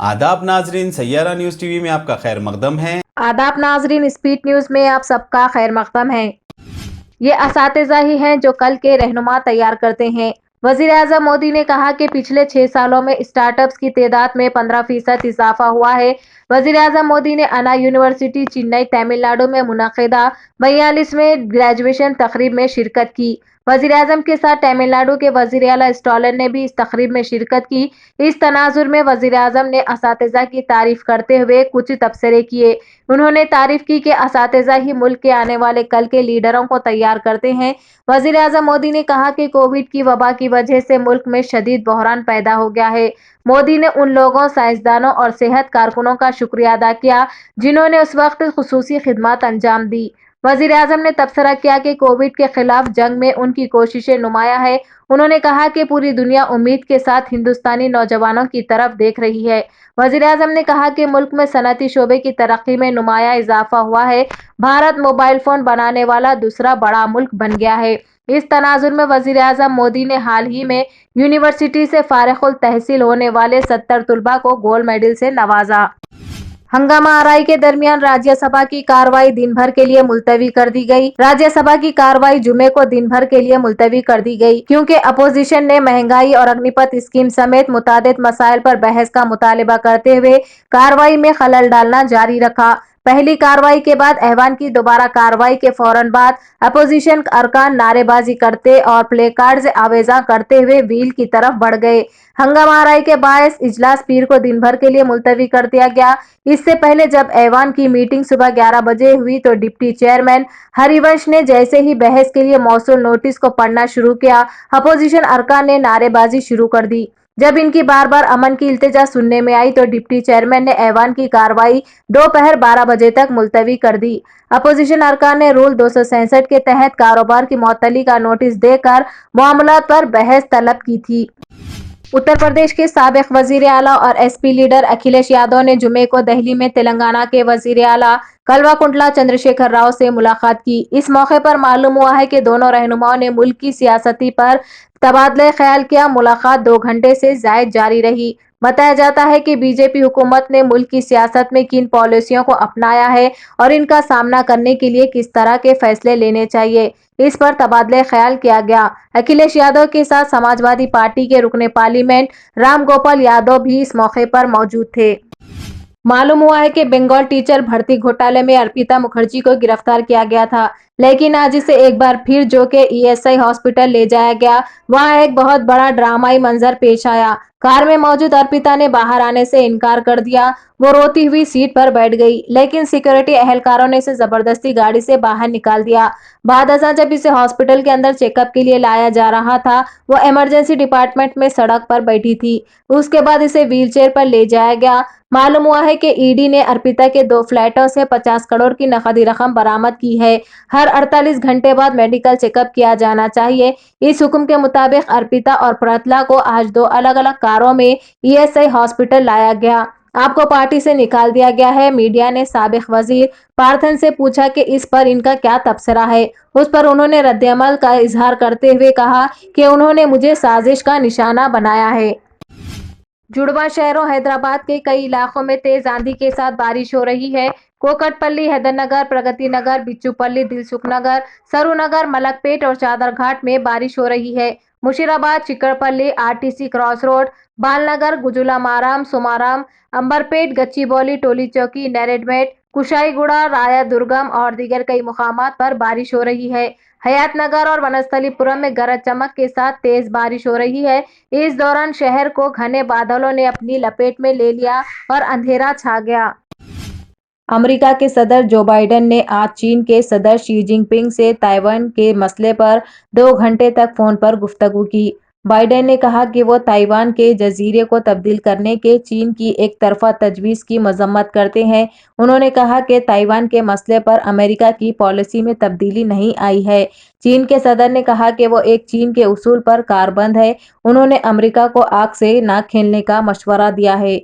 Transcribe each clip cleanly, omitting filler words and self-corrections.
आदाब नाजरीन, Saiyaara news TV में आपका खैर मकदम है। आदाब नाजरीन, स्पीड न्यूज़ में आप सबका खैर मकदम है। ये असातिज़ा ही हैं जो कल के रहनुमा तैयार करते हैं। वज़ीर-ए-आज़म मोदी ने कहा कि पिछले 6 सालों में स्टार्टअप्स की तादाद में 15% इजाफा हुआ है। वज़ीर-ए-आज़म मोदी ने अन्ना यूनिवर्सिटी चेन्नई तमिलनाडु में मुनक़िदा 42वें ग्रेजुएशन तक़रीब में शिरकत की। वज़ीर-ए-आज़म के साथ तमिलनाडु के वज़ीर आला स्टॉलिन ने भी इस तक़रीब में शिरकत की। इस तनाज़ुर में वज़ीर-ए-आज़म ने असातिज़ा की तारीफ करते हुए कुछ तबसरे किए। उन्होंने तारीफ की कि असातिज़ा ही मुल्क के आने वाले कल के लीडरों को तैयार करते हैं। वज़ीर-ए-आज़म मोदी ने कहा कि कोविड की वबा की वजह से मुल्क में शदीद बहरान पैदा हो गया है। मोदी ने उन लोगों, साइंसदानों और सेहत कारकुनों का शुक्रिया अदा किया जिन्होंने उस वक्त खुसूसी खिदमत अंजाम दी। वज़ीर-ए-आज़म ने तबसरा किया कि कोविड के खिलाफ जंग में उनकी कोशिशें नुमाया है। उन्होंने कहा कि पूरी दुनिया उम्मीद के साथ हिंदुस्तानी नौजवानों की तरफ देख रही है। वज़ीर-ए-आज़म ने कहा कि मुल्क में सनअती शोबे की तरक्की में नुमाया इजाफा हुआ है। भारत मोबाइल फोन बनाने वाला दूसरा बड़ा मुल्क बन गया है। इस तनाजुर में वज़ीर-ए-आज़म मोदी ने हाल ही में यूनिवर्सिटी से फारिगुल तहसील होने वाले 70 तुलबा को गोल्ड मेडल से नवाजा। हंगामा आराई के दरमियान राज्यसभा की कार्रवाई दिन भर के लिए मुलतवी कर दी गई। राज्यसभा की कार्रवाई जुमे को दिन भर के लिए मुलतवी कर दी गई क्योंकि अपोजिशन ने महंगाई और अग्निपथ स्कीम समेत मुतादिद मसाइल पर बहस का मुतालिबा करते हुए कार्रवाई में खलल डालना जारी रखा। पहली कार्रवाई के बाद ऐवान की दोबारा कार्रवाई के फौरन बाद अपोजिशन अरकान नारेबाजी करते और प्ले कार्ड आवेजा करते हुए व्हील की तरफ बढ़ गए। हंगामा आराई के बायस इजलास पीर को दिन भर के लिए मुलतवी कर दिया गया। इससे पहले जब ऐवान की मीटिंग सुबह 11 बजे हुई तो डिप्टी चेयरमैन हरिवंश ने जैसे ही बहस के लिए मौसूल नोटिस को पढ़ना शुरू किया, अपोजिशन अरकान ने नारेबाजी शुरू कर दी। जब इनकी बार बार अमन की इल्तिजा सुनने में आई तो डिप्टी चेयरमैन ने ऐवान की कार्रवाई दोपहर 12 बजे तक मुलतवी कर दी। अपोजिशन अरकान ने रूल 267 के तहत कारोबार की मअतली का नोटिस देकर मामलात पर बहस तलब की थी। उत्तर प्रदेश के साबिक वजीर आला और एसपी लीडर अखिलेश यादव ने जुमे को दिल्ली में तेलंगाना के वजीर आला कल्वाकुंटला चंद्रशेखर राव से मुलाकात की। इस मौके पर मालूम हुआ है कि दोनों रहनुमाओं ने मुल्क की सियासती पर तबादला ख्याल किया। मुलाकात 2 घंटे से जायद जारी रही। बताया जाता है कि बीजेपी हुकूमत ने मुल्क की सियासत में किन पॉलिसियों को अपनाया है और इनका सामना करने के लिए किस तरह के फैसले लेने चाहिए, इस पर तबादला ख्याल किया गया। अखिलेश यादव के साथ समाजवादी पार्टी के रुकने पार्लियामेंट राम गोपाल यादव भी इस मौके पर मौजूद थे। मालूम हुआ है कि बंगाल टीचर भर्ती घोटाले में अर्पिता मुखर्जी को गिरफ्तार किया गया था, लेकिन आज इसे एक बार फिर जो के ईएसआई हॉस्पिटल ले जाया गया, वहां एक बहुत बड़ा ड्रामाई मंजर पेश आया। कार में मौजूद अर्पिता ने बाहर आने से इनकार कर दिया। वो रोती हुई सीट पर बैठ गई, लेकिन सिक्योरिटी एहलकारों ने इसे जबरदस्ती गाड़ी से बाहर निकाल दिया। बाद अज़ां जब इसे हॉस्पिटल के अंदर चेकअप के लिए लाया जा रहा था, वो इमरजेंसी डिपार्टमेंट में सड़क पर बैठी थी। उसके बाद इसे व्हीलचेयर पर ले जाया गया। मालूम हुआ है कि ईडी ने अर्पिता के 2 फ्लैटों से 50 करोड़ की नकदी रकम बरामद की है। हर 48 घंटे बाद मेडिकल चेकअप किया जाना चाहिए। इस हुक्म के मुताबिक अर्पिता और प्रतला को आज 2 अलग-अलग कारों में ईएसआई हॉस्पिटल लाया गया। आपको पार्टी से निकाल दिया गया है। मीडिया ने साबिक वजीर पार्थन से पूछा कि इस पर इनका क्या तबसरा है। उस पर उन्होंने रद्द-ए-अमल का इजहार करते हुए कहा कि उन्होंने मुझे साजिश का निशाना बनाया है। जुड़वा शहरों हैदराबाद के कई इलाकों में तेज आंधी के साथ बारिश हो रही है। कोकटपल्ली, हैदरनगर, प्रगति नगर, बिच्छूपल्ली, दिलसुख नगर, सरू नगर, मलकपेट और चादरघाट में बारिश हो रही है। Musheerabad, Chikkadpally, RTC cross road, Balanagar, Gajularamaram, Somaram, Amberpet, Gachibowli, Tolichowki, Neredmet, Kushaiguda, राया दुर्गम और दीगर कई मुकामात पर बारिश हो रही है। हयात नगर और वनस्थलीपुरम में गरज चमक के साथ तेज बारिश हो रही है। इस दौरान शहर को घने बादलों ने अपनी लपेट में ले लिया और अंधेरा छा गया। अमेरिका के सदर जो बाइडेन ने आज चीन के सदर शी जिनपिंग से ताइवान के मसले पर 2 घंटे तक फोन पर गुफ्तगू की। बाइडेन ने कहा कि वो ताइवान के जजीरे को तब्दील करने के चीन की एक तरफा तजवीज़ की मजम्मत करते हैं। उन्होंने कहा कि ताइवान के मसले पर अमेरिका की पॉलिसी में तब्दीली नहीं आई है। चीन के सदर ने कहा कि वो एक चीन के उसूल पर कारबंद है। उन्होंने अमेरिका को आग से ना खेलने का मशवरा दिया है।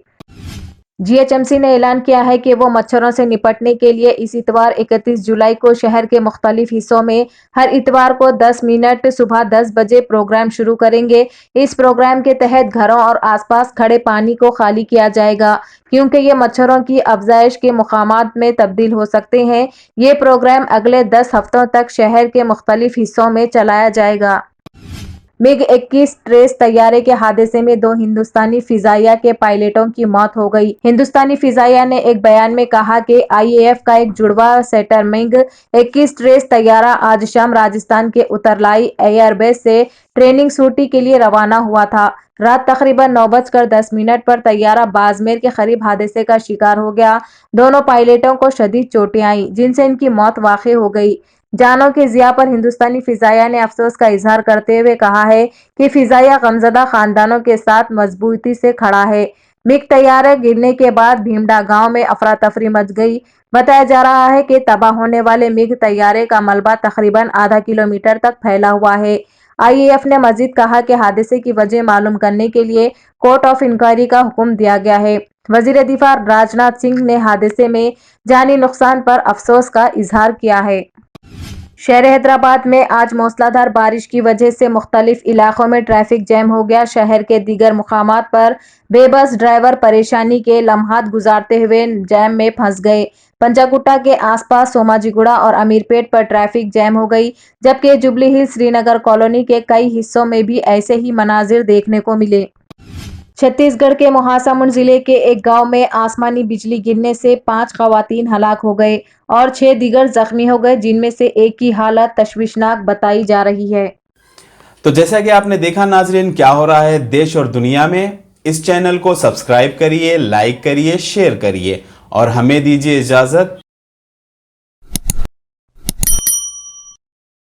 जीएचएमसी ने ऐलान किया है कि वो मच्छरों से निपटने के लिए इस इतवार 31 जुलाई को शहर के मुख्तलिफ हिस्सों में हर इतवार को 10 मिनट सुबह 10 बजे प्रोग्राम शुरू करेंगे। इस प्रोग्राम के तहत घरों और आसपास खड़े पानी को खाली किया जाएगा, क्योंकि ये मच्छरों की अफजाइश के मुकामात में तब्दील हो सकते हैं। ये प्रोग्राम अगले 10 हफ्तों तक शहर के मुख्तलिफ हिस्सों में चलाया जाएगा। MiG-21 ट्रेस तैयारे के हादसे में 2 हिंदुस्तानी फिजाइया के पायलटों की मौत हो गई। हिंदुस्तानी फिजाइया ने एक बयान में कहा कि IAF का एक जुड़वा सेटर MiG-21 ट्रेस तैयारा आज शाम राजस्थान के उत्तरलाई एयरबेस से ट्रेनिंग छुट्टी के लिए रवाना हुआ था। रात तकरीबन 9:10 पर तैयारा बाजमेर के करीब हादसे का शिकार हो गया। दोनों पायलटों को शदीद चोटें आईं, जिनसे इनकी मौत वाक़ई हो गई। जानों के ज़िया पर हिंदुस्तानी फिजाइया ने अफसोस का इजहार करते हुए कहा है कि फिजाइया गमजदा खानदानों के साथ मजबूती से खड़ा है। मिग तैयारे गिरने के बाद भीमडा गांव में अफरा तफरी मच गई। बताया जा रहा है कि तबाह होने वाले मिग तैयारे का मलबा तकरीबन आधा किलोमीटर तक फैला हुआ है। IAF ने मजीद कहा कि हादसे की वजह मालूम करने के लिए कोर्ट ऑफ इंक्वायरी का हुक्म दिया गया है। वजीर दिफा राजनाथ सिंह ने हादसे में जानी नुकसान पर अफसोस का इजहार किया है। शहर हैदराबाद में आज मूसलाधार बारिश की वजह से मुख्तलिफ इलाकों में ट्रैफिक जैम हो गया। शहर के दीगर मुकामात पर बेबस ड्राइवर परेशानी के लम्हात गुजारते हुए जैम में फंस गए। पंजागुट्टा के आसपास सोमाजीगुड़ा और अमीरपेट पर ट्रैफिक जैम हो गई, जबकि जुबली हिल्स श्रीनगर कॉलोनी के कई हिस्सों में भी ऐसे ही मनाजिर देखने को मिले। छत्तीसगढ़ के महासमुंद जिले के एक गांव में आसमानी बिजली गिरने से 5 खवातीन हलाक हो गए और 6 दीगर जख्मी हो गए, जिनमें से एक की हालत तशवीशनाक बताई जा रही है। तो जैसा कि आपने देखा नाजरीन, क्या हो रहा है देश और दुनिया में। इस चैनल को सब्सक्राइब करिए, लाइक करिए, शेयर करिए और हमें दीजिए इजाजत।